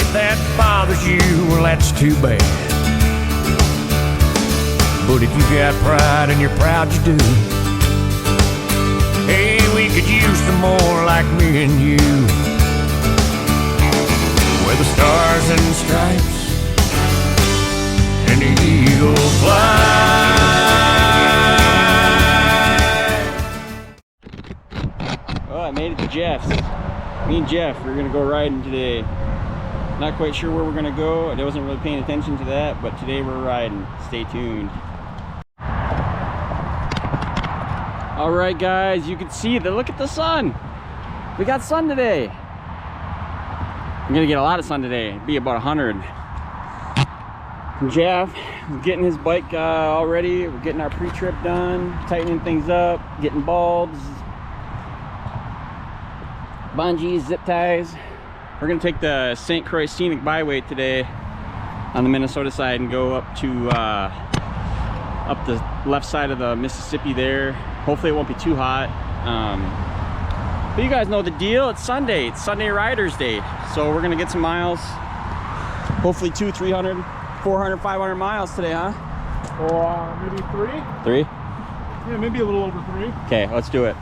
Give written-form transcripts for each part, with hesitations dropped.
if that bothers you, well, that's too bad. But if you got pride and you're proud you do, hey, we could use some more like me and you. Where the stars and stripes and the eagle fly. Oh, I made it to Jeff's. Me and Jeff, we're gonna go riding today. Not quite sure where we're gonna go. I wasn't really paying attention to that, but today we're riding. Stay tuned. All right, guys, you can see that. Look at the sun. We got sun today. I'm gonna get a lot of sun today. It'll be about 100. Jeff is getting his bike all ready. We're getting our pre-trip done, tightening things up, getting bulbs, bungees, zip ties. We're gonna take the St. Croix Scenic Byway today on the Minnesota side and go up to up the left side of the Mississippi there. Hopefully it won't be too hot. But you guys know the deal. It's Sunday. It's Sunday Riders Day. So we're gonna get some miles. Hopefully 200, 300, 400, 500 miles today, huh? Or maybe 3? 3? Yeah, maybe a little over 3. Okay, let's do it.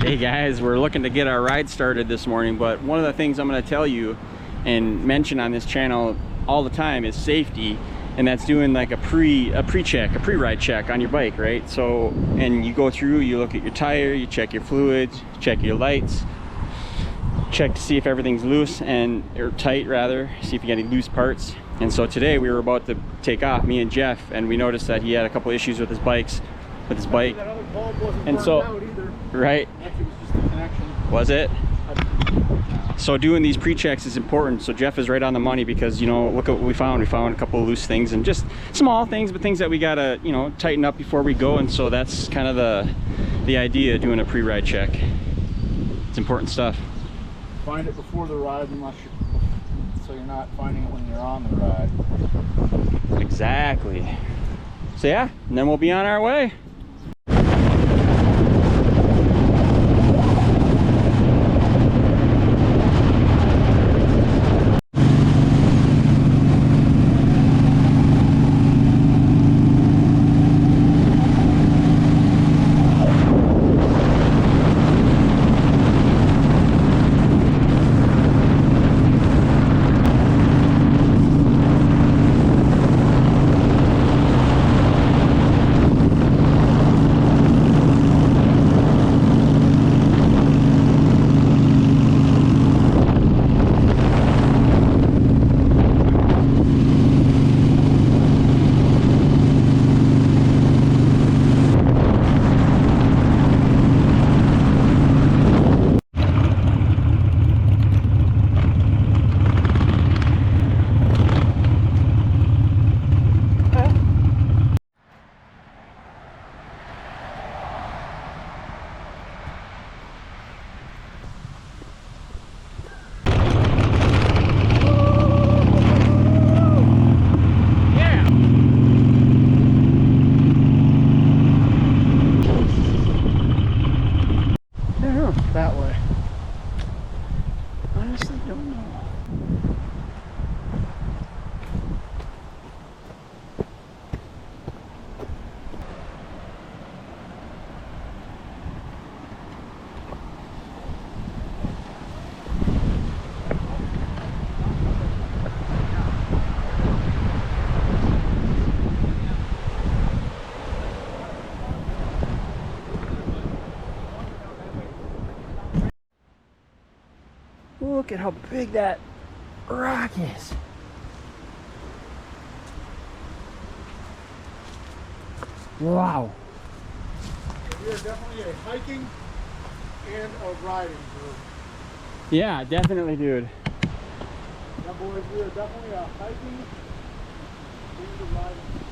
Hey guys, we're looking to get our ride started this morning, but one of the things I'm going to tell you and mention on this channel all the time is safety, and that's doing like a pre-ride check on your bike, right? So, and you go through, you look at your tire, you check your fluids, check your lights, check to see if everything's loose or tight rather, see if you get any loose parts. And so today we were about to take off, me and Jeff, and we noticed that he had a couple issues with his bike. That other bulb wasn't And so, out either. right? Actually, it was just the connection. Was it? So doing these pre-checks is important. So Jeff is right on the money, because, you know, look at what we found. We found a couple of loose things, and just small things, but things that we gotta, you know, tighten up before we go. And so that's kind of the idea of doing a pre-ride check. It's important stuff. Find it before the ride, so you're not finding it when you're on the ride. Exactly. So yeah, and then we'll be on our way. That way. Honestly, don't know. Look at how big that rock is. Wow. We are definitely a hiking and a riding group. Yeah, definitely, dude. Yeah, boys, we are definitely a hiking and a riding group.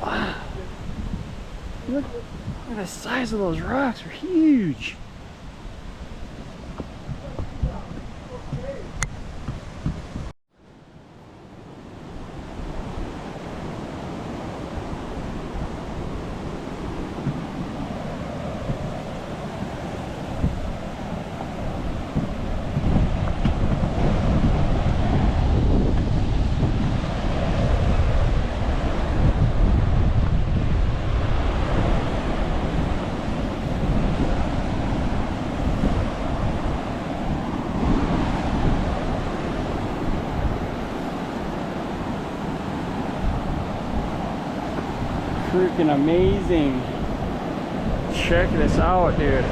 Wow. Look at the size of those rocks, they're huge. Freaking amazing. Check this out, dude.